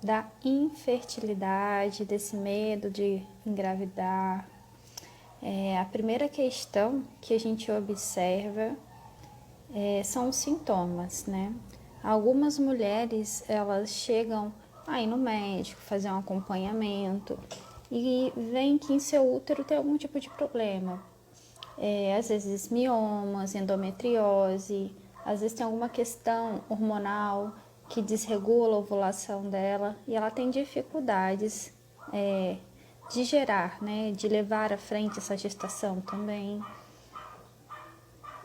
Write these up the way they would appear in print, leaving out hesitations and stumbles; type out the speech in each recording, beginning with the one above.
da infertilidade, desse medo de engravidar. A primeira questão que a gente observa são os sintomas, né? Algumas mulheres, elas chegam aí no médico, fazer um acompanhamento e veem que em seu útero tem algum tipo de problema. Às vezes miomas, endometriose, às vezes tem alguma questão hormonal que desregula a ovulação dela e ela tem dificuldades de gerar, né, de levar à frente essa gestação também.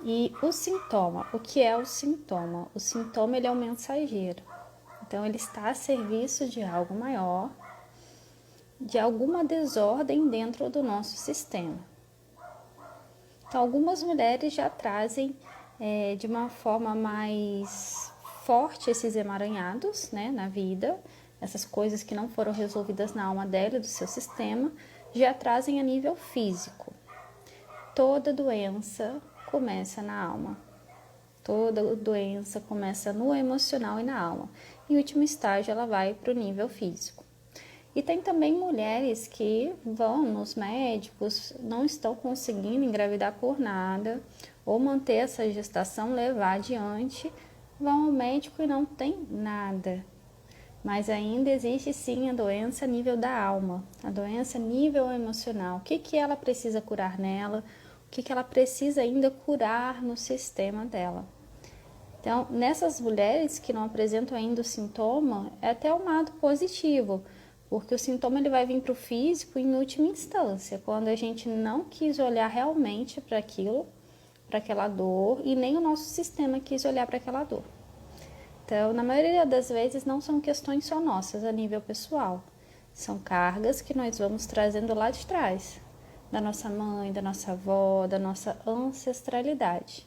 E o sintoma, o que é o sintoma? O sintoma, ele é um mensageiro. Então ele está a serviço de algo maior, de alguma desordem dentro do nosso sistema. Então algumas mulheres já trazem de uma forma mais forte esses emaranhados, né, na vida, essas coisas que não foram resolvidas na alma dela e do seu sistema, já trazem a nível físico. Toda doença começa na alma. Toda doença começa no emocional e na alma. Em último estágio, ela vai para o nível físico. E tem também mulheres que vão nos médicos, não estão conseguindo engravidar por nada, ou manter essa gestação, levar adiante, vão ao médico e não tem nada. Mas ainda existe sim a doença a nível da alma, a doença a nível emocional. O que ela precisa curar nela? O que ela precisa ainda curar no sistema dela? Então, nessas mulheres que não apresentam ainda o sintoma, é até um lado positivo, porque o sintoma ele vai vir para o físico em última instância, quando a gente não quis olhar realmente para aquilo, para aquela dor, e nem o nosso sistema quis olhar para aquela dor. Então, na maioria das vezes, não são questões só nossas a nível pessoal. São cargas que nós vamos trazendo lá de trás, da nossa mãe, da nossa avó, da nossa ancestralidade.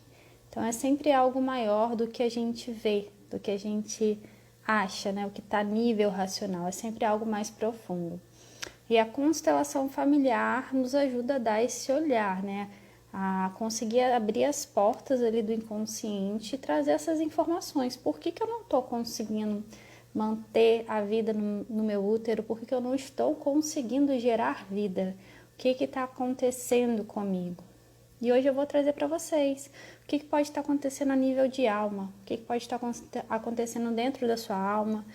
Então, é sempre algo maior do que a gente vê, do que a gente acha, né? O que está a nível racional, é sempre algo mais profundo. E a constelação familiar nos ajuda a dar esse olhar, né? A conseguir abrir as portas ali do inconsciente e trazer essas informações. Por que eu não estou conseguindo manter a vida no meu útero? Por que eu não estou conseguindo gerar vida? O que está acontecendo comigo? E hoje eu vou trazer para vocês o que pode estar acontecendo a nível de alma, o que pode estar acontecendo dentro da sua alma,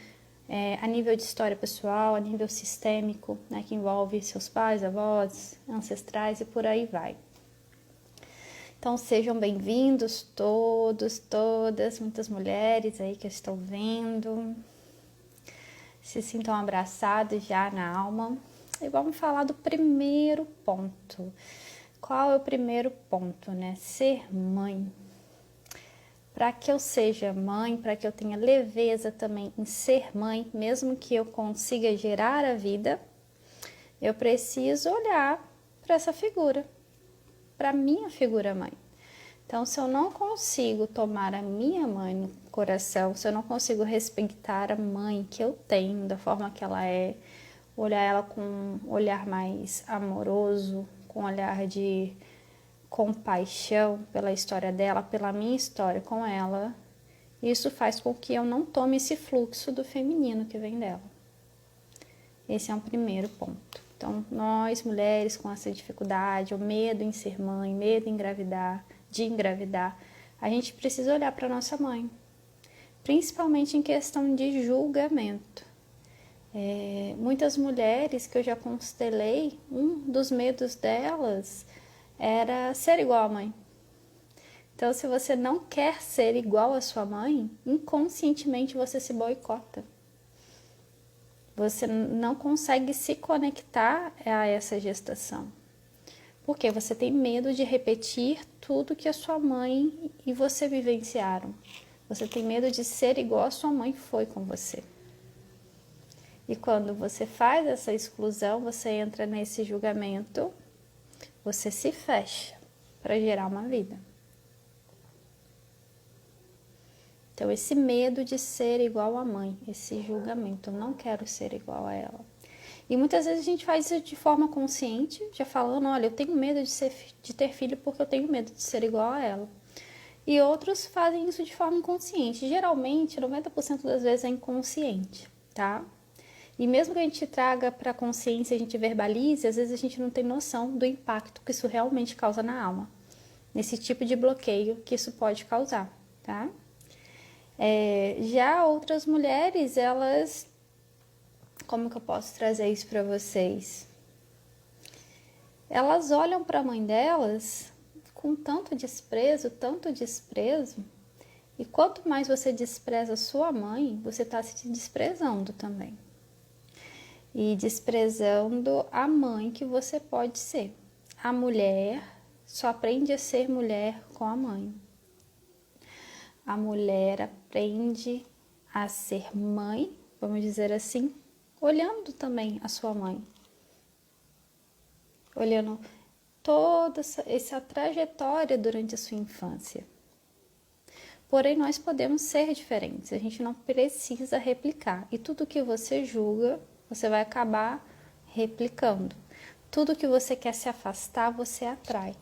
a nível de história pessoal, a nível sistêmico, né, que envolve seus pais, avós, ancestrais e por aí vai. Então sejam bem-vindos todos, todas, muitas mulheres aí que estão vendo. Se sintam abraçados já na alma. E vamos falar do primeiro ponto. Qual é o primeiro ponto, né? Ser mãe. Para que eu seja mãe, para que eu tenha leveza também em ser mãe, mesmo que eu consiga gerar a vida, eu preciso olhar para essa figura, para minha figura mãe. Então, se eu não consigo tomar a minha mãe no coração, se eu não consigo respeitar a mãe que eu tenho, da forma que ela é, olhar ela com um olhar mais amoroso, com um olhar de compaixão pela história dela, pela minha história com ela, isso faz com que eu não tome esse fluxo do feminino que vem dela. Esse é um primeiro ponto. Então, nós mulheres com essa dificuldade, o medo em ser mãe, medo de engravidar, a gente precisa olhar para nossa mãe, principalmente em questão de julgamento. Muitas mulheres que eu já constelei, um dos medos delas era ser igual à mãe. Então, se você não quer ser igual à sua mãe, inconscientemente você se boicota. Você não consegue se conectar a essa gestação. Porque você tem medo de repetir tudo que a sua mãe e você vivenciaram. Você tem medo de ser igual a sua mãe foi com você. E quando você faz essa exclusão, você entra nesse julgamento, você se fecha para gerar uma vida. Então, esse medo de ser igual à mãe, esse julgamento, eu não quero ser igual a ela. E muitas vezes a gente faz isso de forma consciente, já falando, olha, eu tenho medo de ter filho porque eu tenho medo de ser igual a ela. E outros fazem isso de forma inconsciente. Geralmente, 90% das vezes é inconsciente, tá? E mesmo que a gente traga para a consciência, a gente verbalize, às vezes a gente não tem noção do impacto que isso realmente causa na alma, nesse tipo de bloqueio que isso pode causar, tá? Já outras mulheres, elas... Como que eu posso trazer isso para vocês? Elas olham para a mãe delas com tanto desprezo, e quanto mais você despreza sua mãe, você está se desprezando também. E desprezando a mãe que você pode ser. A mulher só aprende a ser mulher com a mãe. A mulher aprende a ser mãe, vamos dizer assim, olhando também a sua mãe. Olhando toda essa trajetória durante a sua infância. Porém, nós podemos ser diferentes, a gente não precisa replicar. E tudo que você julga, você vai acabar replicando. Tudo que você quer se afastar, você atrai.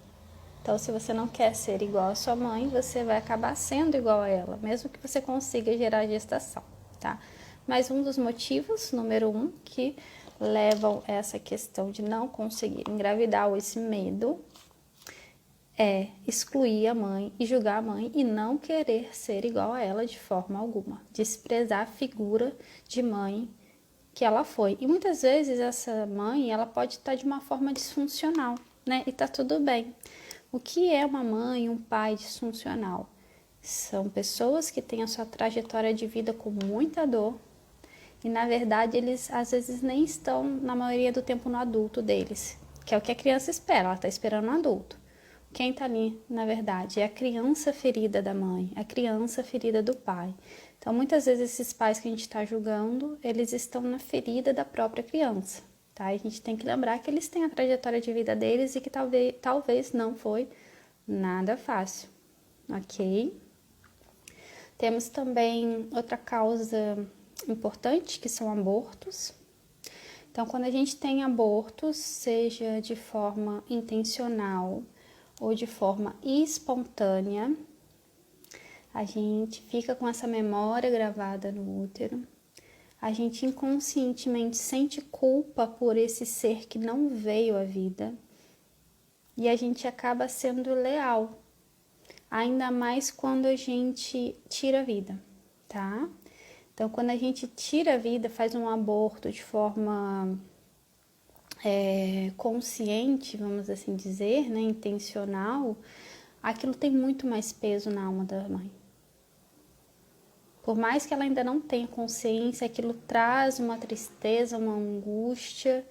Então, se você não quer ser igual à sua mãe, você vai acabar sendo igual a ela, mesmo que você consiga gerar gestação, tá? Mas um dos motivos, número 1, que levam essa questão de não conseguir engravidar ou esse medo é excluir a mãe e julgar a mãe e não querer ser igual a ela de forma alguma, desprezar a figura de mãe que ela foi. E muitas vezes essa mãe, ela pode estar de uma forma disfuncional, né? E tá tudo bem. O que é uma mãe, um pai disfuncional? São pessoas que têm a sua trajetória de vida com muita dor e, na verdade, eles às vezes nem estão, na maioria do tempo, no adulto deles, que é o que a criança espera, ela está esperando um adulto. Quem está ali, na verdade, é a criança ferida da mãe, a criança ferida do pai. Então, muitas vezes, esses pais que a gente está julgando, eles estão na ferida da própria criança, tá? E a gente tem que lembrar que eles têm a trajetória de vida deles e que talvez não foi nada fácil, ok? Temos também outra causa importante, que são abortos. Então, quando a gente tem abortos, seja de forma intencional ou de forma espontânea, a gente fica com essa memória gravada no útero, a gente inconscientemente sente culpa por esse ser que não veio à vida e a gente acaba sendo leal, ainda mais quando a gente tira a vida, tá? Então, quando a gente tira a vida, faz um aborto de forma consciente, vamos assim dizer, né, intencional, aquilo tem muito mais peso na alma da mãe. Por mais que ela ainda não tenha consciência, aquilo traz uma tristeza, uma angústia,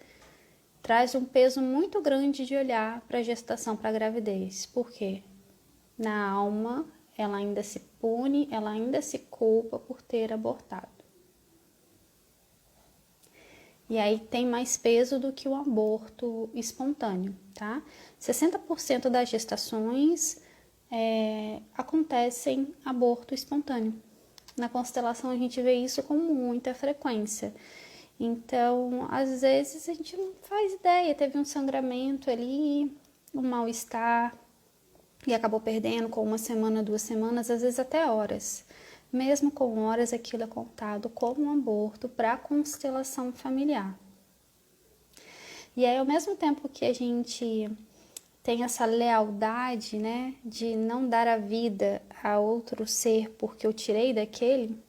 traz um peso muito grande de olhar para a gestação, para a gravidez. Por quê? Na alma, ela ainda se pune, ela ainda se culpa por ter abortado. E aí tem mais peso do que o aborto espontâneo, tá? 60% das gestações acontecem aborto espontâneo. Na constelação a gente vê isso com muita frequência. Então, às vezes a gente não faz ideia, teve um sangramento ali, um mal-estar, e acabou perdendo com 1 semana, 2 semanas, às vezes até horas. Mesmo com horas, aquilo é contado como um aborto para a constelação familiar. E aí, ao mesmo tempo que a gente tem essa lealdade, né, de não dar a vida a outro ser porque eu tirei daquele,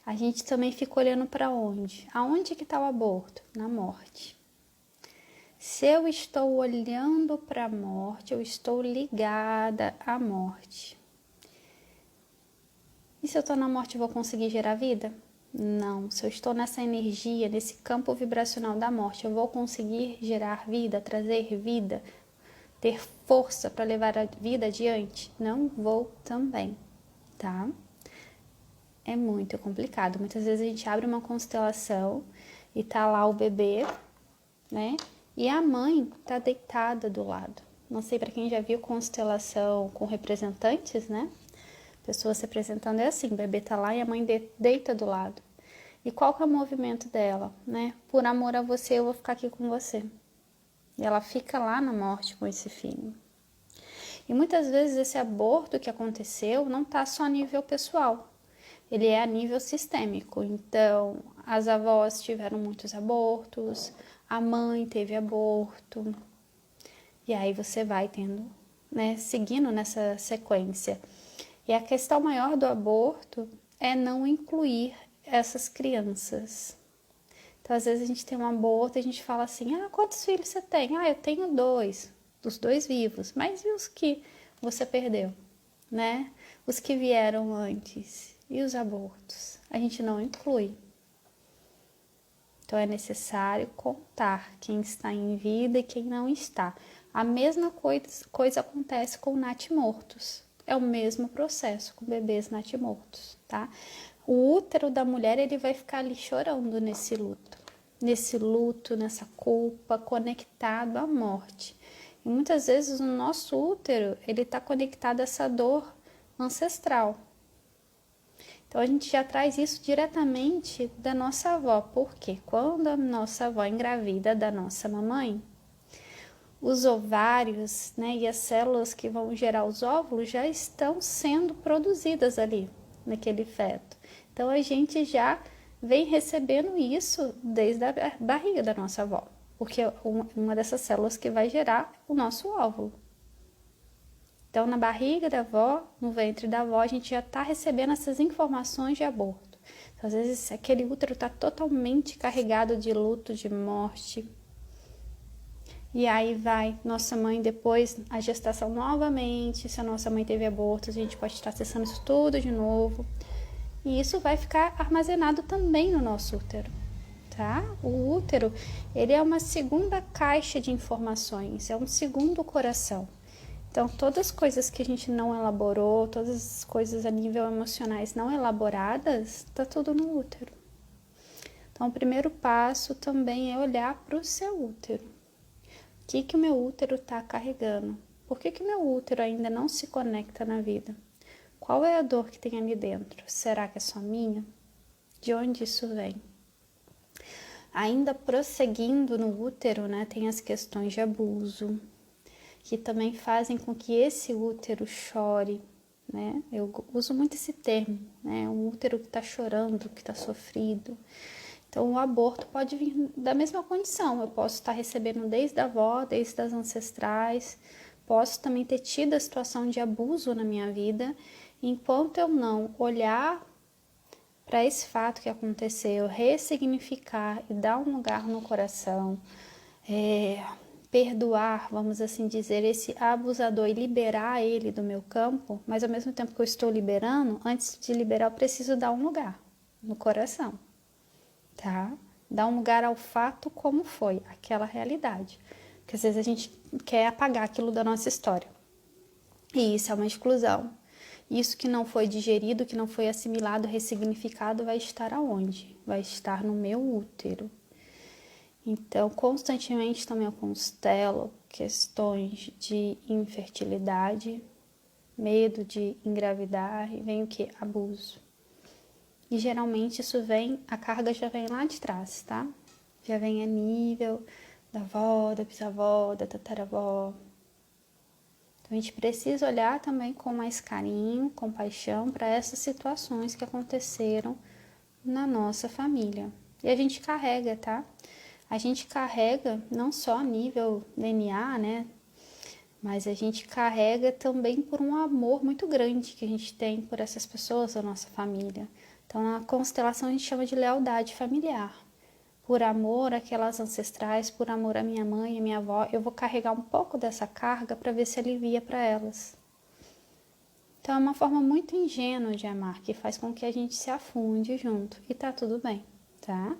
a gente também fica olhando para onde? Aonde que está o aborto? Na morte. Se eu estou olhando para a morte, eu estou ligada à morte. E se eu estou na morte, eu vou conseguir gerar vida? Não. Se eu estou nessa energia, nesse campo vibracional da morte, eu vou conseguir gerar vida, trazer vida, ter força para levar a vida adiante? Não vou também, tá? É muito complicado. Muitas vezes a gente abre uma constelação e tá lá o bebê, né? E a mãe tá deitada do lado. Não sei para quem já viu constelação com representantes, né? Pessoas se apresentando é assim, o bebê tá lá e a mãe deita do lado. E qual que é o movimento dela, né? Por amor a você, eu vou ficar aqui com você. E ela fica lá na morte com esse filho. E muitas vezes esse aborto que aconteceu não tá só a nível pessoal. Ele é a nível sistêmico. Então, as avós tiveram muitos abortos, a mãe teve aborto, e aí você vai tendo, né, seguindo nessa sequência. E a questão maior do aborto é não incluir essas crianças. Então, às vezes a gente tem um aborto e a gente fala assim, quantos filhos você tem? Eu tenho 2, dos 2 vivos, mas e os que você perdeu, né? Os que vieram antes, e os abortos? A gente não inclui. Então, é necessário contar quem está em vida e quem não está. A mesma coisa acontece com natimortos. É o mesmo processo com bebês natimortos, tá? O útero da mulher, ele vai ficar ali chorando nesse luto, nessa culpa, conectado à morte. E muitas vezes o nosso útero, ele está conectado a essa dor ancestral. Então, a gente já traz isso diretamente da nossa avó. Porque quando a nossa avó engravida da nossa mamãe, os ovários, né, e as células que vão gerar os óvulos já estão sendo produzidas ali, naquele feto. Então, a gente já vem recebendo isso desde a barriga da nossa avó. Porque é uma dessas células que vai gerar o nosso óvulo. Então, na barriga da avó, no ventre da avó, a gente já está recebendo essas informações de aborto. Então, às vezes, aquele útero está totalmente carregado de luto, de morte. E aí vai nossa mãe depois, a gestação novamente. Se a nossa mãe teve aborto, a gente pode estar acessando isso tudo de novo. E isso vai ficar armazenado também no nosso útero, tá? O útero, ele é uma segunda caixa de informações, é um segundo coração. Então, todas as coisas que a gente não elaborou, todas as coisas a nível emocionais não elaboradas, tá tudo no útero. Então, o primeiro passo também é olhar para o seu útero. O que o meu útero está carregando? Por que o meu útero ainda não se conecta na vida? Qual é a dor que tem ali dentro? Será que é só minha? De onde isso vem? Ainda prosseguindo no útero, né, tem as questões de abuso, que também fazem com que esse útero chore, né? Eu uso muito esse termo, né? Um útero que está chorando, que está sofrido. Então, o aborto pode vir da mesma condição. Eu posso estar recebendo desde a avó, desde as ancestrais, posso também ter tido a situação de abuso na minha vida. Enquanto eu não olhar para esse fato que aconteceu, ressignificar e dar um lugar no coração, perdoar, vamos assim dizer, esse abusador e liberar ele do meu campo, mas ao mesmo tempo que eu estou liberando, antes de liberar eu preciso dar um lugar no coração, tá? Dar um lugar ao fato como foi, aquela realidade. Porque às vezes a gente quer apagar aquilo da nossa história. E isso é uma exclusão. Isso que não foi digerido, que não foi assimilado, ressignificado, vai estar aonde? Vai estar no meu útero. Então, constantemente também eu constelo questões de infertilidade, medo de engravidar, e vem o que? Abuso. E geralmente isso vem, a carga já vem lá de trás, tá? Já vem a nível da avó, da bisavó, da tataravó. Então, a gente precisa olhar também com mais carinho, compaixão para essas situações que aconteceram na nossa família. E a gente carrega, tá? A gente carrega não só a nível DNA, né? Mas a gente carrega também por um amor muito grande que a gente tem por essas pessoas da nossa família. Então, na constelação a gente chama de lealdade familiar. Por amor àquelas ancestrais, por amor à minha mãe, à minha avó, eu vou carregar um pouco dessa carga para ver se alivia para elas. Então, é uma forma muito ingênua de amar, que faz com que a gente se afunde junto. E tá tudo bem, tá?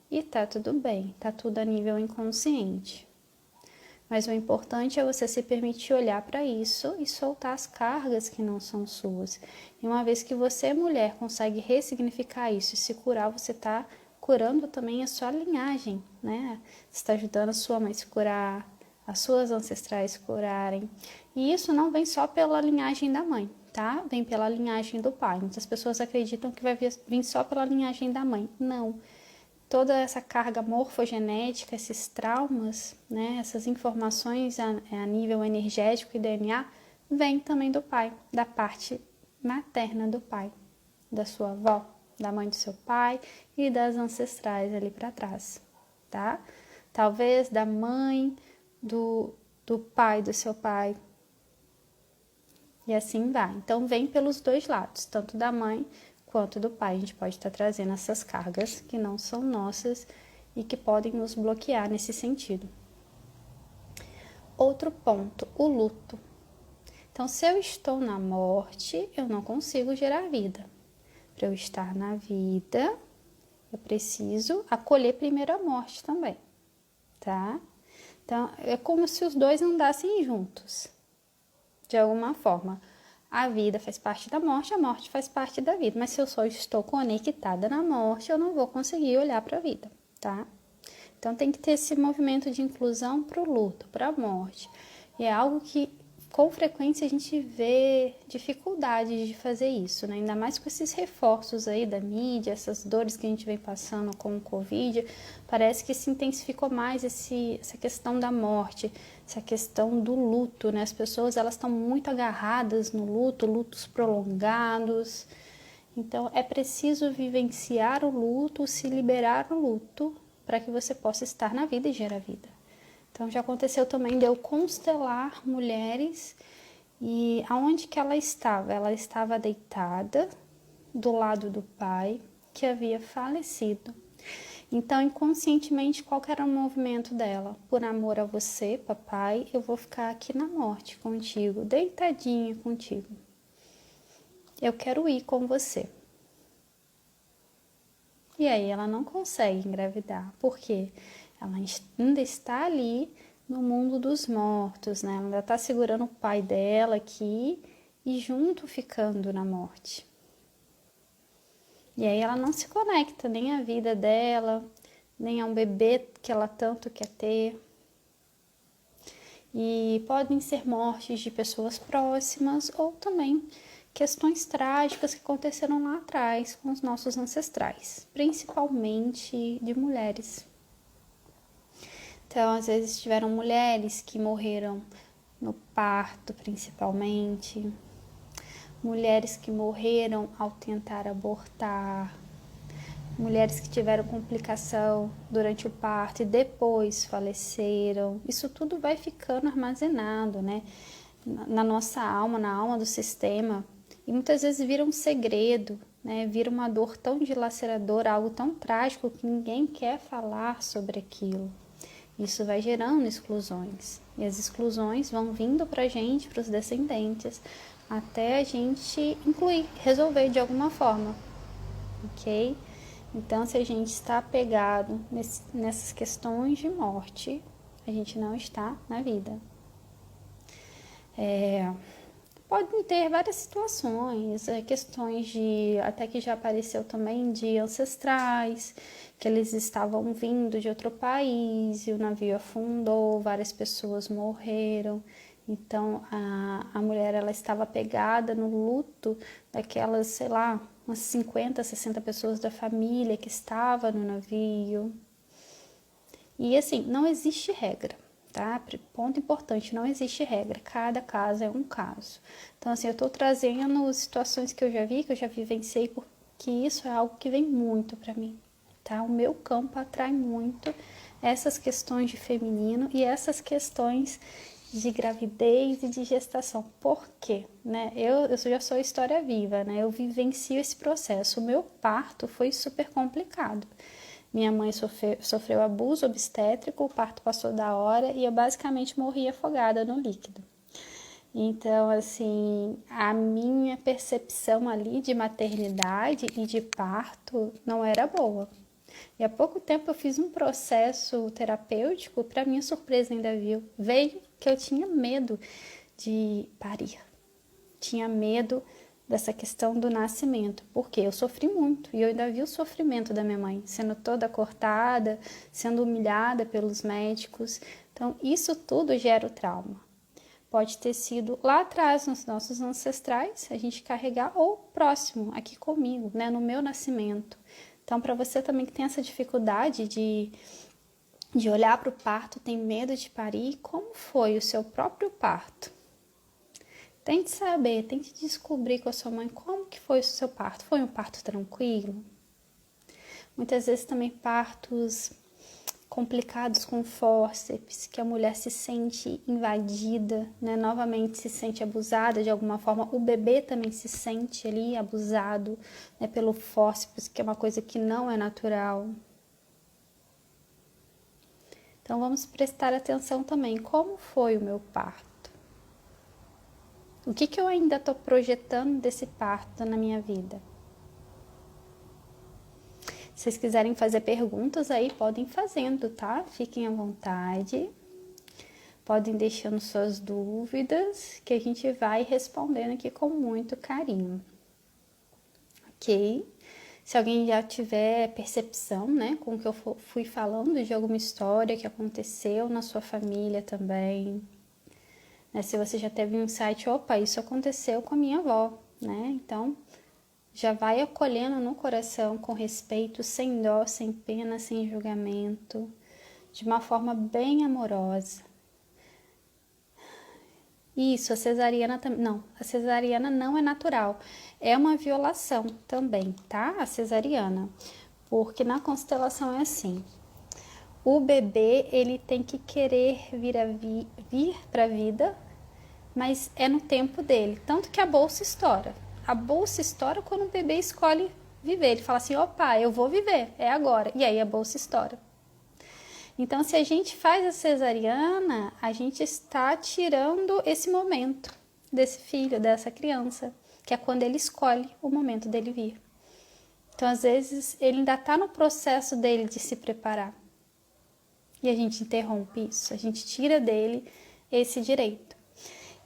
E tá tudo bem, tá tudo a nível inconsciente. Mas o importante é você se permitir olhar para isso e soltar as cargas que não são suas. E uma vez que você, mulher, consegue ressignificar isso e se curar, você tá curando também a sua linhagem, né? Você está ajudando a sua mãe a se curar, as suas ancestrais se curarem. E isso não vem só pela linhagem da mãe, tá? Vem pela linhagem do pai. Muitas pessoas acreditam que vai vir só pela linhagem da mãe. Não. Toda essa carga morfogenética, esses traumas, né, essas informações a nível energético e DNA, vem também do pai, da parte materna do pai, da sua avó, da mãe do seu pai e das ancestrais ali para trás, tá? Talvez da mãe do pai do seu pai. E assim vai. Então, vem pelos dois lados, tanto da mãe quanto do pai. A gente pode estar trazendo essas cargas que não são nossas e que podem nos bloquear nesse sentido. Outro ponto, o luto. Então, se eu estou na morte, eu não consigo gerar vida. Para eu estar na vida, eu preciso acolher primeiro a morte também, tá? Então, é como se os dois andassem juntos, de alguma forma. A vida faz parte da morte, a morte faz parte da vida. Mas se eu só estou conectada na morte, eu não vou conseguir olhar para a vida, tá? Então, tem que ter esse movimento de inclusão para o luto, para a morte. E é algo que, com frequência, a gente vê dificuldade de fazer isso, né? Ainda mais com esses reforços aí da mídia, essas dores que a gente vem passando com o Covid, parece que se intensificou mais essa questão da morte, essa questão do luto, né? As pessoas, elas estão muito agarradas no luto, lutos prolongados. Então, é preciso vivenciar o luto, se liberar o luto, para que você possa estar na vida e gerar vida. Então, já aconteceu também de eu constelar mulheres e aonde que ela estava? Ela estava deitada do lado do pai que havia falecido. Então, inconscientemente, qual que era o movimento dela? Por amor a você, papai, eu vou ficar aqui na morte contigo, deitadinha contigo. Eu quero ir com você. E aí ela não consegue engravidar. Por quê? Ela ainda está ali no mundo dos mortos, né? Ela ainda está segurando o pai dela aqui e junto ficando na morte. E aí ela não se conecta nem à vida dela, nem a um bebê que ela tanto quer ter. E podem ser mortes de pessoas próximas ou também questões trágicas que aconteceram lá atrás com os nossos ancestrais, principalmente de mulheres. Então, às vezes tiveram mulheres que morreram no parto, principalmente, mulheres que morreram ao tentar abortar, mulheres que tiveram complicação durante o parto e depois faleceram. Isso tudo vai ficando armazenado, né? Na nossa alma, na alma do sistema, e muitas vezes vira um segredo, né? Vira uma dor tão dilaceradora, algo tão trágico que ninguém quer falar sobre aquilo. Isso vai gerando exclusões, e as exclusões vão vindo para a gente, para os descendentes, até a gente incluir, resolver de alguma forma, ok? Então, se a gente está apegado nessas questões de morte, a gente não está na vida. Podem ter várias situações, questões de, até que já apareceu também, de ancestrais, que eles estavam vindo de outro país e o navio afundou, várias pessoas morreram. Então, a mulher, ela estava pegada no luto daquelas, sei lá, umas 50, 60 pessoas da família que estava no navio. E assim, não existe regra, tá? Ponto importante, não existe regra, cada caso é um caso. Então, assim, eu tô trazendo situações que eu já vi, que eu já vivenciei, porque isso é algo que vem muito para mim, tá? O meu campo atrai muito essas questões de feminino e essas questões de gravidez e de gestação. Por quê? Né? Eu já sou história viva, né? Eu vivencio esse processo. O meu parto foi super complicado. Minha mãe sofreu abuso obstétrico, o parto passou da hora e eu basicamente morri afogada no líquido. Então, assim, a minha percepção ali de maternidade e de parto não era boa. E há pouco tempo eu fiz um processo terapêutico, para minha surpresa ainda veio que eu tinha medo de parir. Tinha medo dessa questão do nascimento, porque eu sofri muito e eu ainda vi o sofrimento da minha mãe, sendo toda cortada, sendo humilhada pelos médicos. Então, isso tudo gera o trauma. Pode ter sido lá atrás, nos nossos ancestrais, a gente carregar, ou próximo, aqui comigo, né, no meu nascimento. Então, para você também que tem essa dificuldade de olhar para o parto, tem medo de parir, como foi o seu próprio parto? Tente saber, tente descobrir com a sua mãe como que foi o seu parto. Foi um parto tranquilo? Muitas vezes também partos complicados com fórceps, que a mulher se sente invadida, né? Novamente se sente abusada de alguma forma. O bebê também se sente ali abusado, né? Pelo fórceps, que é uma coisa que não é natural. Então vamos prestar atenção também. Como foi o meu parto? O que eu ainda estou projetando desse parto na minha vida? Se vocês quiserem fazer perguntas aí, podem fazendo, tá? Fiquem à vontade. Podem deixando suas dúvidas, que a gente vai respondendo aqui com muito carinho. Ok? Se alguém já tiver percepção, né, com o que eu fui falando de alguma história que aconteceu na sua família também, né? Se você já teve um insight, opa, isso aconteceu com a minha avó, né? Então, já vai acolhendo no coração com respeito, sem dó, sem pena, sem julgamento, de uma forma bem amorosa. Isso, a cesariana também. Não, a cesariana não é natural. É uma violação também, tá? A cesariana. Porque na constelação é assim. O bebê, ele tem que querer vir para a vida, mas é no tempo dele. Tanto que a bolsa estoura. A bolsa estoura quando o bebê escolhe viver. Ele fala assim, opa, eu vou viver, é agora. E aí a bolsa estoura. Então, se a gente faz a cesariana, a gente está tirando esse momento desse filho, dessa criança, que é quando ele escolhe o momento dele vir. Então, às vezes, ele ainda está no processo dele de se preparar. E a gente interrompe isso, a gente tira dele esse direito.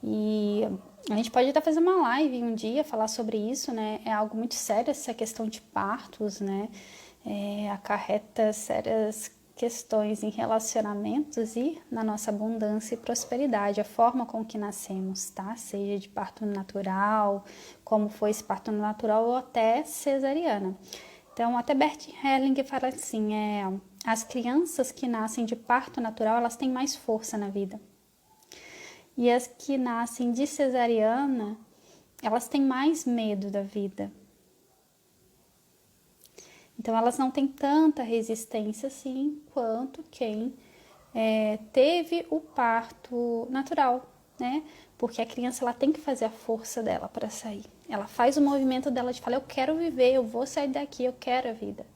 E a gente pode até fazer uma live um dia, falar sobre isso, né? É algo muito sério essa questão de partos, né? Acarreta sérias questões em relacionamentos e na nossa abundância e prosperidade, a forma com que nascemos, tá? Seja de parto natural, como foi esse parto natural ou até cesariana. Então, até Bert Hellinger fala assim, as crianças que nascem de parto natural, elas têm mais força na vida. E as que nascem de cesariana, elas têm mais medo da vida. Então, elas não têm tanta resistência assim quanto quem teve o parto natural, né? Porque a criança ela tem que fazer a força dela para sair. Ela faz o movimento dela de falar, eu quero viver, eu vou sair daqui, eu quero a vida.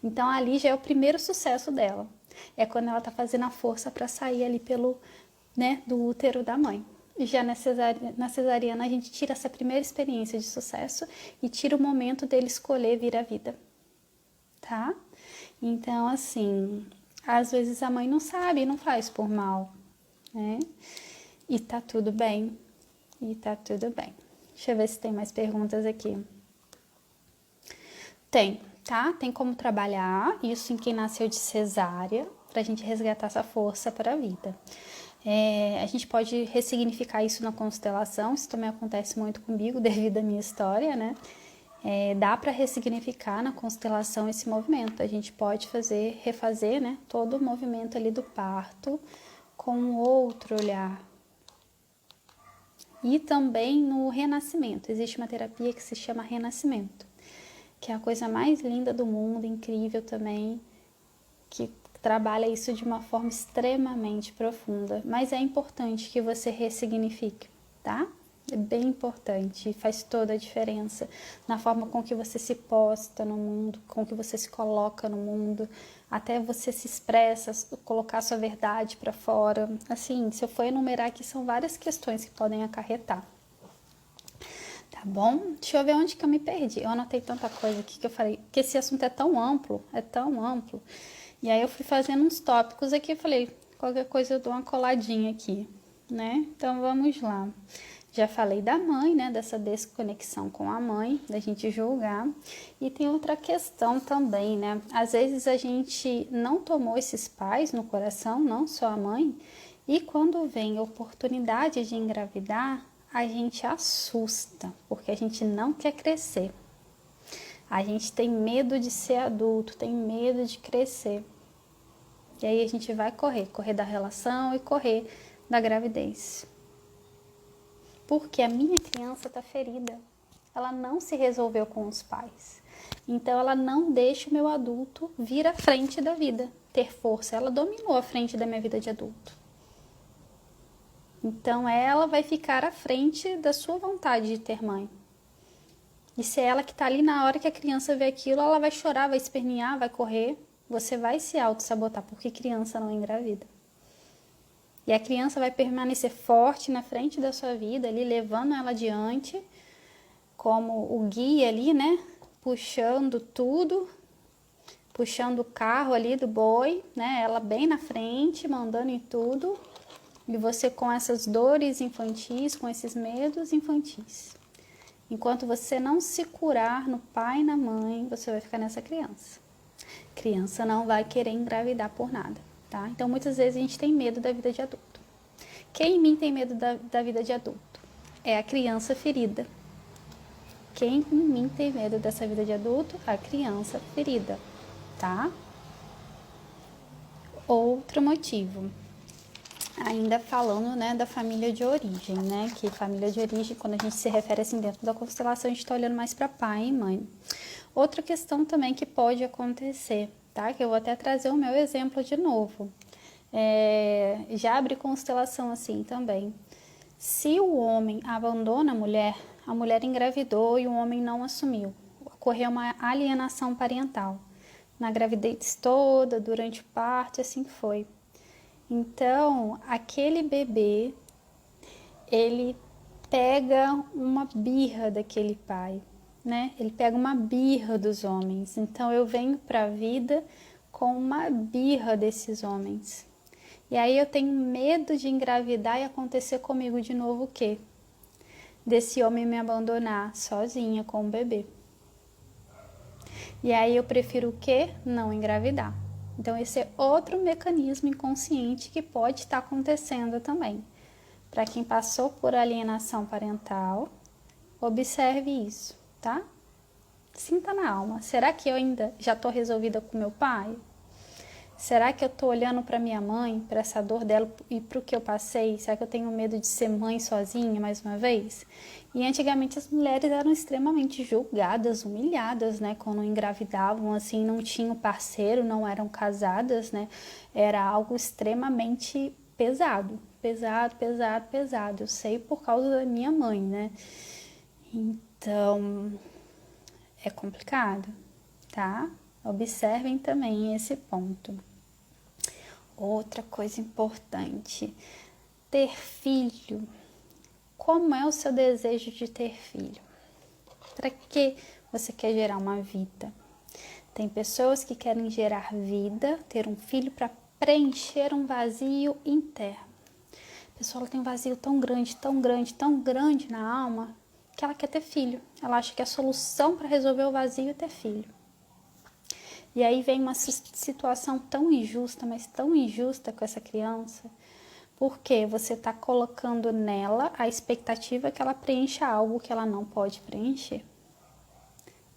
Então, ali já é o primeiro sucesso dela. É quando ela tá fazendo a força para sair ali do útero da mãe. Já na cesariana, a gente tira essa primeira experiência de sucesso e tira o momento dele escolher vir à vida. Tá? Então, assim, às vezes a mãe não sabe, não faz por mal, né? E tá tudo bem, Deixa eu ver se tem mais perguntas aqui. Tem, tá? Tem como trabalhar isso em quem nasceu de cesárea, pra gente resgatar essa força para a vida. A gente pode ressignificar isso na constelação, isso também acontece muito comigo devido à minha história, né? Dá para ressignificar na constelação esse movimento. A gente pode refazer, né, todo o movimento ali do parto com outro olhar. E também no renascimento. Existe uma terapia que se chama renascimento, que é a coisa mais linda do mundo, incrível também, que trabalha isso de uma forma extremamente profunda. Mas é importante que você ressignifique, tá? É bem importante, faz toda a diferença na forma com que você se posta no mundo, com que você se coloca no mundo, até você se expressa, colocar sua verdade para fora. Assim, se eu for enumerar aqui, são várias questões que podem acarretar. Tá bom? Deixa eu ver onde que eu me perdi. Eu anotei tanta coisa aqui que eu falei, que esse assunto é tão amplo. E aí eu fui fazendo uns tópicos aqui, eu falei, qualquer coisa eu dou uma coladinha aqui, né? Então vamos lá. Já falei da mãe, né? Dessa desconexão com a mãe, da gente julgar. E tem outra questão também, né? Às vezes a gente não tomou esses pais no coração, não só a mãe, e quando vem a oportunidade de engravidar, a gente assusta, porque a gente não quer crescer. A gente tem medo de ser adulto, tem medo de crescer. E aí a gente vai correr da relação e correr da gravidez. Porque a minha criança está ferida. Ela não se resolveu com os pais. Então ela não deixa o meu adulto vir à frente da vida, ter força. Ela dominou a frente da minha vida de adulto. Então ela vai ficar à frente da sua vontade de ter mãe. E se é ela que está ali na hora que a criança vê aquilo, ela vai chorar, vai espernear, vai correr. Você vai se auto-sabotar, porque criança não engravida. E a criança vai permanecer forte na frente da sua vida, ali levando ela adiante, como o guia ali, né? Puxando tudo, puxando o carro ali do boi, né? Ela bem na frente, mandando em tudo. E você com essas dores infantis, com esses medos infantis. Enquanto você não se curar no pai e na mãe, você vai ficar nessa criança. Criança não vai querer engravidar por nada, tá? Então, muitas vezes a gente tem medo da vida de adulto. Quem em mim tem medo da vida de adulto? É a criança ferida. Quem em mim tem medo dessa vida de adulto? A criança ferida, tá? Outro motivo. Ainda falando, né, da família de origem, né? Que família de origem, quando a gente se refere assim dentro da constelação, a gente está olhando mais para pai e mãe. Outra questão também que pode acontecer, tá? Que eu vou até trazer o meu exemplo de novo. Já abre constelação assim também. Se o homem abandona a mulher engravidou e o homem não assumiu. Ocorreu uma alienação parental. Na gravidez toda, durante o parto, assim foi. Então, aquele bebê, ele pega uma birra daquele pai, né? Ele pega uma birra dos homens. Então, eu venho para a vida com uma birra desses homens. E aí eu tenho medo de engravidar e acontecer comigo de novo o quê? Desse homem me abandonar sozinha com o bebê. E aí eu prefiro o quê? Não engravidar. Então, esse é outro mecanismo inconsciente que pode estar acontecendo também. Para quem passou por alienação parental, observe isso, tá? Sinta na alma. Será que eu ainda já estou resolvida com meu pai? Será que eu estou olhando para minha mãe, para essa dor dela e para o que eu passei? Será que eu tenho medo de ser mãe sozinha mais uma vez? E antigamente as mulheres eram extremamente julgadas, humilhadas, né? Quando engravidavam, assim, não tinham parceiro, não eram casadas, né? Era algo extremamente pesado, pesado, pesado, pesado. Eu sei por causa da minha mãe, né? Então, é complicado, tá? Observem também esse ponto. Outra coisa importante, ter filho. Como é o seu desejo de ter filho? Para que você quer gerar uma vida? Tem pessoas que querem gerar vida, ter um filho para preencher um vazio interno. A pessoa tem um vazio tão grande, tão grande, tão grande na alma, que ela quer ter filho. Ela acha que a solução para resolver o vazio é ter filho. E aí vem uma situação tão injusta, mas tão injusta com essa criança, porque você está colocando nela a expectativa que ela preencha algo que ela não pode preencher,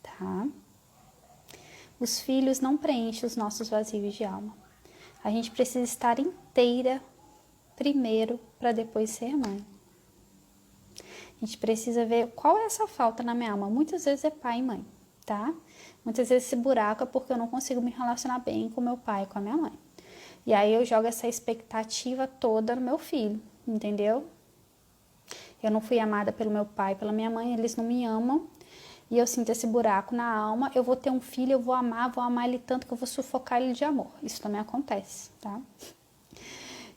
tá? Os filhos não preenchem os nossos vazios de alma. A gente precisa estar inteira primeiro para depois ser mãe. A gente precisa ver qual é essa falta na minha alma. Muitas vezes é pai e mãe, tá? Muitas vezes esse buraco é porque eu não consigo me relacionar bem com meu pai e com a minha mãe. E aí eu jogo essa expectativa toda no meu filho, entendeu? Eu não fui amada pelo meu pai e pela minha mãe, eles não me amam. E eu sinto esse buraco na alma, eu vou ter um filho, eu vou amar ele tanto que eu vou sufocar ele de amor. Isso também acontece, tá?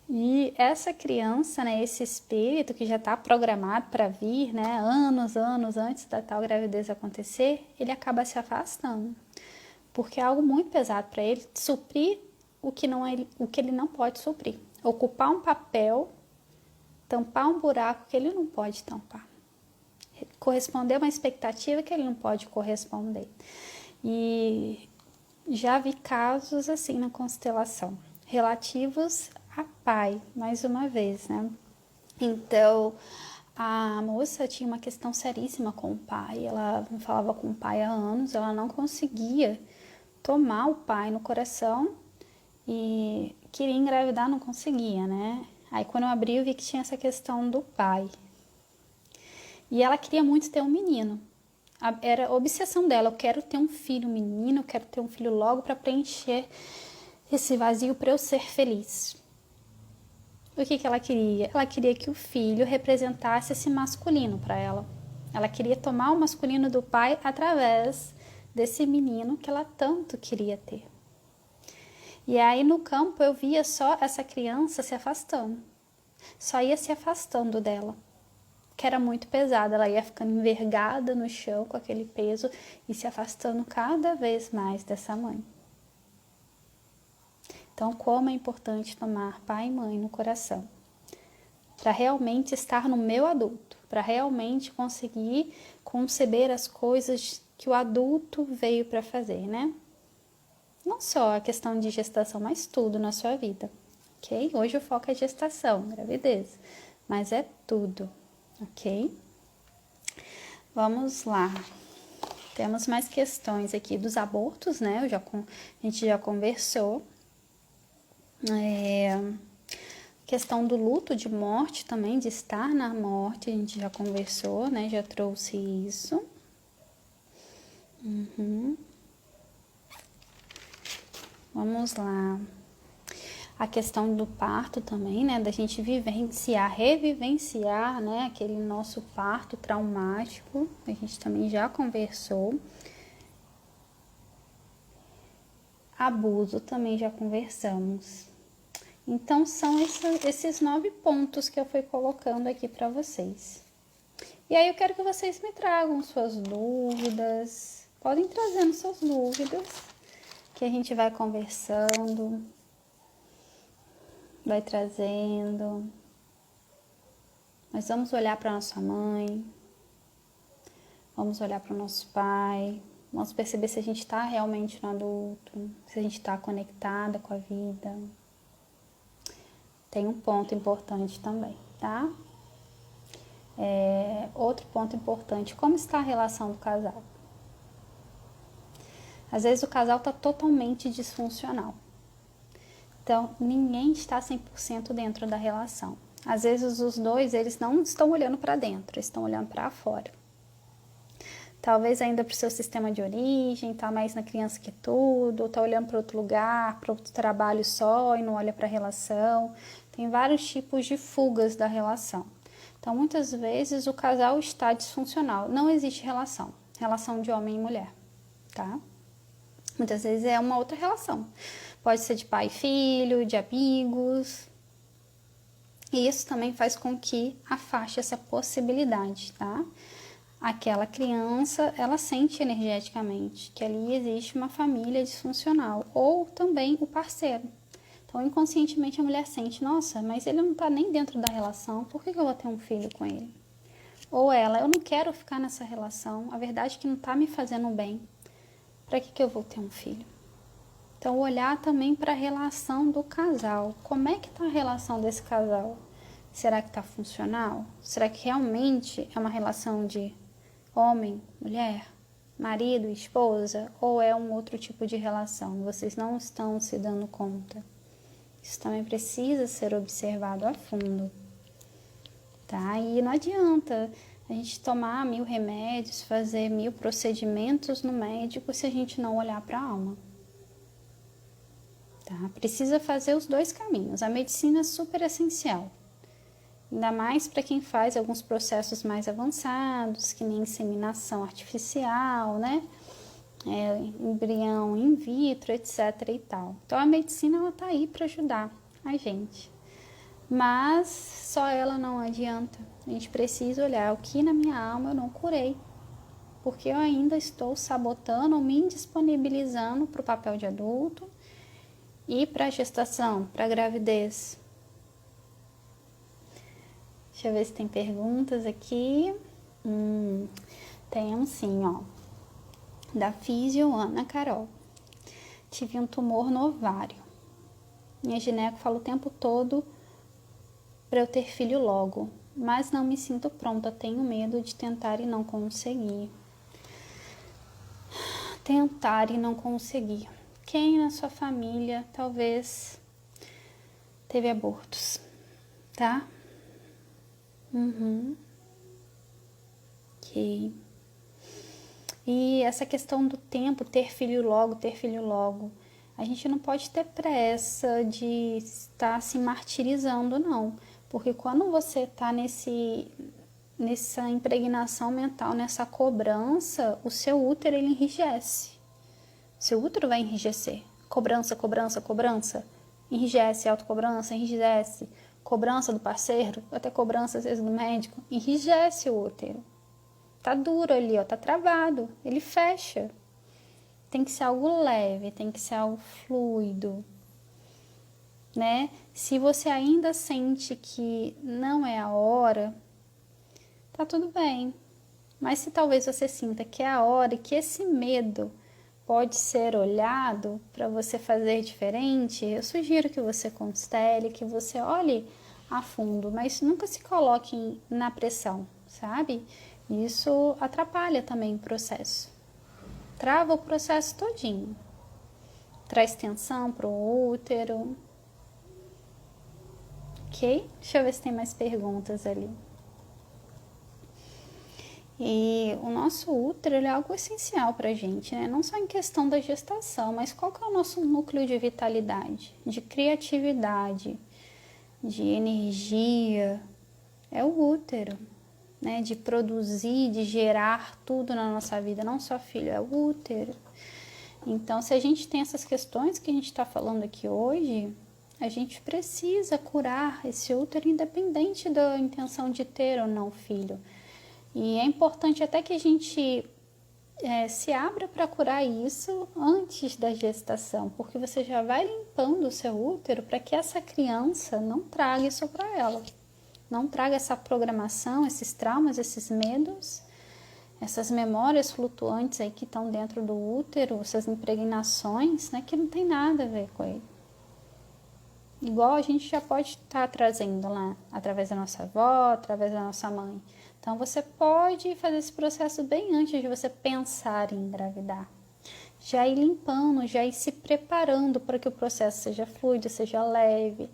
E essa criança, né, esse espírito que já está programado para vir, né, anos antes da tal gravidez acontecer, ele acaba se afastando, porque é algo muito pesado para ele suprir o que ele não pode suprir, ocupar um papel, tampar um buraco que ele não pode tampar, corresponder a uma expectativa que ele não pode corresponder. E já vi casos assim na constelação, relativos a pai, mais uma vez, né? Então, a moça tinha uma questão seríssima com o pai, ela falava com o pai há anos, ela não conseguia tomar o pai no coração e queria engravidar, não conseguia, né? Aí quando eu abri, eu vi que tinha essa questão do pai. E ela queria muito ter um menino. Era a obsessão dela, eu quero ter um filho menino, eu quero ter um filho logo para preencher esse vazio para eu ser feliz. O que ela queria? Ela queria que o filho representasse esse masculino para ela. Ela queria tomar o masculino do pai através desse menino que ela tanto queria ter. E aí no campo eu via só essa criança se afastando. Só ia se afastando dela, que era muito pesada. Ela ia ficando envergada no chão com aquele peso e se afastando cada vez mais dessa mãe. Então, como é importante tomar pai e mãe no coração, para realmente estar no meu adulto, para realmente conseguir conceber as coisas que o adulto veio para fazer, né? Não só a questão de gestação, mas tudo na sua vida, ok? Hoje o foco é gestação, gravidez, mas é tudo, ok? Vamos lá. Temos mais questões aqui dos abortos, né? A gente já conversou. Questão do luto de morte também, de estar na morte, a gente já conversou, né? Já trouxe isso. Vamos lá. A questão do parto também, né? Da gente vivenciar, revivenciar, né? Aquele nosso parto traumático, a gente também já conversou. Abuso também já conversamos. Então, são esses 9 pontos que eu fui colocando aqui para vocês. E aí eu quero que vocês me tragam suas dúvidas. Podem trazendo suas dúvidas, que a gente vai conversando, vai trazendo. Nós vamos olhar para nossa mãe, vamos olhar para o nosso pai, vamos perceber se a gente está realmente no adulto, se a gente está conectada com a vida. Tem um ponto importante também, tá? Outro ponto importante, como está a relação do casal? Às vezes o casal está totalmente disfuncional. Então, ninguém está 100% dentro da relação. Às vezes os dois, eles não estão olhando para dentro, eles estão olhando para fora. Talvez ainda para o seu sistema de origem, tá mais na criança que tudo, ou tá olhando para outro lugar, para outro trabalho só e não olha para a relação. Tem vários tipos de fugas da relação. Então, muitas vezes o casal está disfuncional. Não existe relação de homem e mulher, tá? Muitas vezes é uma outra relação. Pode ser de pai e filho, de amigos. E isso também faz com que afaste essa possibilidade, tá? Aquela criança, ela sente energeticamente que ali existe uma família disfuncional, ou também o parceiro. Então, inconscientemente a mulher sente, nossa, mas ele não tá nem dentro da relação, por que eu vou ter um filho com ele? Ou ela, eu não quero ficar nessa relação, a verdade é que não tá me fazendo bem, para que eu vou ter um filho? Então, olhar também para a relação do casal, como é que tá a relação desse casal? Será que tá funcional? Será que realmente é uma relação de homem, mulher, marido, esposa, ou é um outro tipo de relação? Vocês não estão se dando conta. Isso também precisa ser observado a fundo, tá? E não adianta a gente tomar 1000 remédios, fazer 1000 procedimentos no médico se a gente não olhar para a alma. Tá? Precisa fazer os 2 caminhos. A medicina é super essencial. Ainda mais para quem faz alguns processos mais avançados, que nem inseminação artificial, né? Embrião in vitro, etc. e tal. Então a medicina ela tá aí para ajudar a gente. Mas só ela não adianta. A gente precisa olhar o que na minha alma eu não curei. Porque eu ainda estou sabotando ou me indisponibilizando para o papel de adulto e para a gestação, para a gravidez. Deixa eu ver se tem perguntas aqui. Tem um sim, ó. Da Físio Ana Carol. Tive um tumor no ovário. Minha gineco fala o tempo todo para eu ter filho logo, mas não me sinto pronta, tenho medo de tentar e não conseguir. Tentar e não conseguir. Quem na sua família talvez teve abortos, tá? Ok. E essa questão do tempo, ter filho logo, a gente não pode ter pressa de estar se martirizando, não. Porque quando você está nessa impregnação mental, nessa cobrança, o seu útero ele enrijece. O seu útero vai enrijecer. Cobrança, cobrança, cobrança. Enrijece, autocobrança, enrijece. Cobrança do parceiro, até cobrança às vezes do médico. Enrijece o útero. Tá duro ali, ó, tá travado. Ele fecha. Tem que ser algo leve, tem que ser algo fluido, né? Se você ainda sente que não é a hora, tá tudo bem. Mas se talvez você sinta que é a hora e que esse medo pode ser olhado para você fazer diferente, eu sugiro que você constele, que você olhe a fundo, mas nunca se coloque na pressão, sabe? Isso atrapalha também o processo. Trava o processo todinho. Traz tensão pro útero. Ok? Deixa eu ver se tem mais perguntas ali. E o nosso útero é algo essencial pra gente, né? Não só em questão da gestação, mas qual que é o nosso núcleo de vitalidade, de criatividade, de energia? É o útero, né? De produzir, de gerar tudo na nossa vida, não só filho, é o útero. Então, se a gente tem essas questões que a gente está falando aqui hoje, a gente precisa curar esse útero independente da intenção de ter ou não filho. E é importante até que a gente se abra para curar isso antes da gestação, porque você já vai limpando o seu útero para que essa criança não traga isso para ela. Não traga essa programação, esses traumas, esses medos, essas memórias flutuantes aí que estão dentro do útero, essas impregnações, né, que não tem nada a ver com ele. Igual a gente já pode estar trazendo lá, através da nossa avó, através da nossa mãe. Então você pode fazer esse processo bem antes de você pensar em engravidar. Já ir limpando, já ir se preparando para que o processo seja fluido, seja leve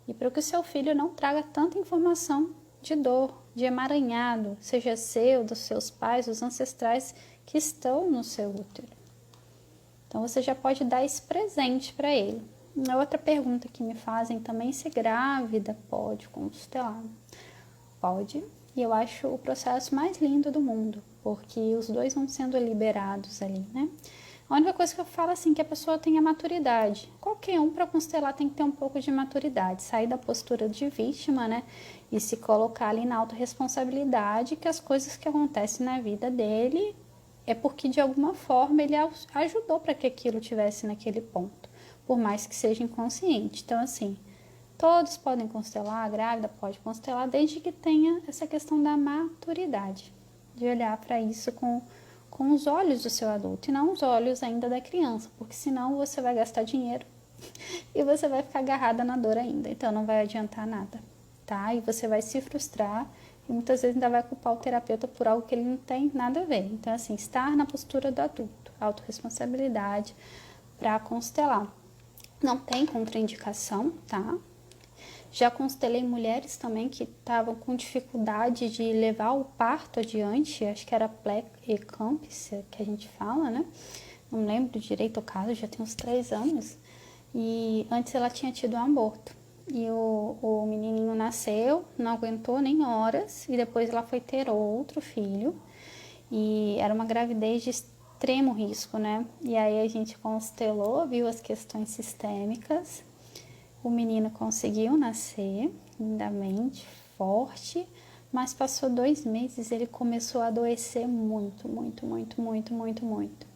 e para que o seu filho não traga tanta informação de dor, de emaranhado, seja seu, dos seus pais, dos ancestrais que estão no seu útero. Então você já pode dar esse presente para ele. Uma outra pergunta que me fazem também, se grávida pode constelar? Pode, e eu acho o processo mais lindo do mundo, porque os dois vão sendo liberados ali, né? A única coisa que eu falo assim, que a pessoa tenha maturidade. Qualquer um para constelar tem que ter um pouco de maturidade, sair da postura de vítima, né? E se colocar ali na autorresponsabilidade, que as coisas que acontecem na vida dele é porque de alguma forma ele ajudou para que aquilo tivesse naquele ponto, por mais que seja inconsciente. Então, assim, todos podem constelar, a grávida pode constelar, desde que tenha essa questão da maturidade, de olhar para isso com os olhos do seu adulto e não os olhos ainda da criança, porque senão você vai gastar dinheiro e você vai ficar agarrada na dor ainda, então não vai adiantar nada, tá? E você vai se frustrar e muitas vezes ainda vai culpar o terapeuta por algo que ele não tem nada a ver. Então, assim, estar na postura do adulto, autorresponsabilidade para constelar. Não tem contraindicação, tá? Já constelei mulheres também que estavam com dificuldade de levar o parto adiante, acho que era pré-eclâmpsia que a gente fala, né? Não lembro direito o caso, já tem uns 3 anos. E antes ela tinha tido um aborto. E o menininho nasceu, não aguentou nem horas, e depois ela foi ter outro filho. E era uma gravidez de extremo risco, né? E aí a gente constelou, viu as questões sistêmicas. O menino conseguiu nascer, lindamente, forte, mas passou 2 meses, ele começou a adoecer muito, muito, muito, muito, muito, muito.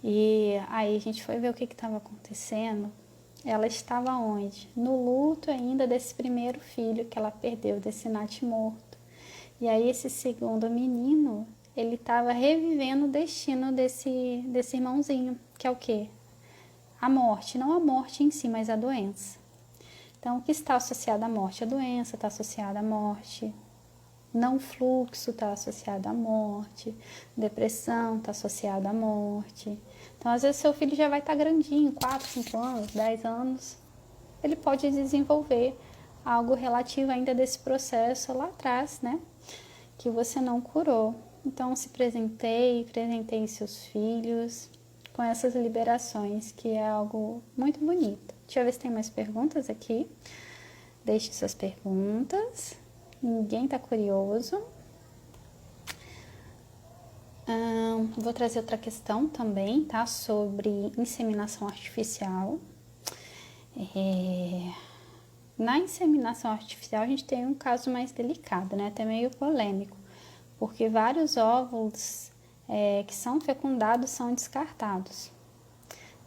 E aí a gente foi ver o que estava acontecendo. Ela estava onde? No luto ainda desse primeiro filho que ela perdeu, desse natimorto. E aí esse segundo menino, ele estava revivendo o destino desse irmãozinho, que é o quê? A morte, não a morte em si, mas a doença. Então, o que está associado à morte? A doença está associada à morte, não fluxo está associado à morte, depressão está associada à morte. Então, às vezes, seu filho já vai estar grandinho, 4, 5 anos, 10 anos, ele pode desenvolver algo relativo ainda desse processo lá atrás, né? Que você não curou. Então se presenteie seus filhos com essas liberações, que é algo muito bonito. Deixa eu ver se tem mais perguntas aqui. Deixe suas perguntas. Ninguém tá curioso. Vou trazer outra questão também, tá? Sobre inseminação artificial. Na inseminação artificial a gente tem um caso mais delicado, né? Até meio polêmico, porque vários óvulos que são fecundados são descartados.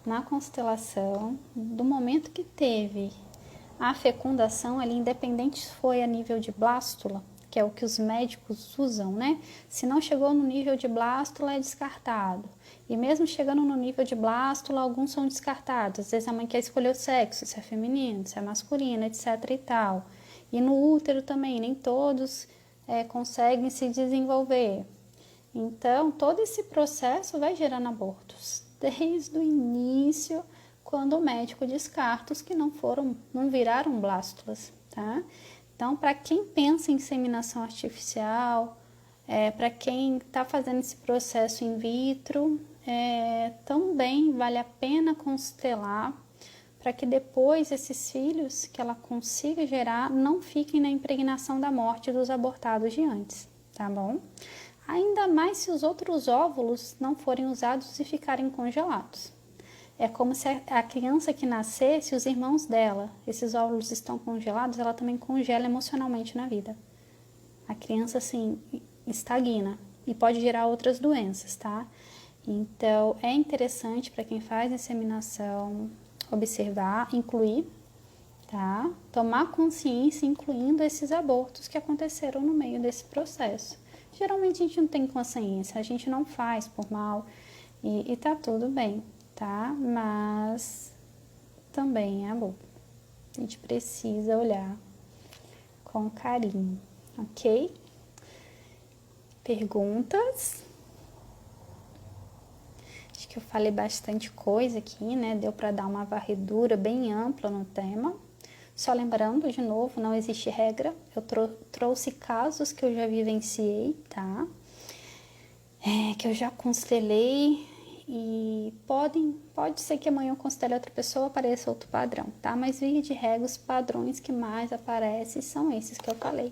Na constelação, do momento que teve a fecundação ali, independente se foi a nível de blástula, que é o que os médicos usam, né? Se não chegou no nível de blástula, é descartado. E mesmo chegando no nível de blástula, alguns são descartados. Às vezes a mãe quer escolher o sexo, se é feminino, se é masculino, etc e tal. E no útero também, nem todos conseguem se desenvolver. Então, todo esse processo vai gerando abortos, desde o início, quando o médico descarta os que não viraram blástulas, tá? Então, para quem pensa em inseminação artificial, para quem está fazendo esse processo in vitro, também vale a pena constelar para que depois esses filhos que ela consiga gerar não fiquem na impregnação da morte dos abortados de antes, tá bom? Ainda mais se os outros óvulos não forem usados e ficarem congelados. É como se a criança que nascesse, os irmãos dela, esses óvulos estão congelados, ela também congela emocionalmente na vida. A criança, assim, estagna e pode gerar outras doenças, tá? Então, é interessante para quem faz inseminação observar, incluir, tá? Tomar consciência, incluindo esses abortos que aconteceram no meio desse processo. Geralmente a gente não tem consciência, a gente não faz por mal e tá tudo bem, tá? Mas também é aborto. A gente precisa olhar com carinho, ok? Perguntas? Acho que eu falei bastante coisa aqui, né? Deu para dar uma varredura bem ampla no tema. Só lembrando, de novo, não existe regra. Eu trouxe casos que eu já vivenciei, tá? Que eu já constelei e pode ser que amanhã eu constele outra pessoa, apareça outro padrão, tá? Mas via de regra, os padrões que mais aparecem são esses que eu falei.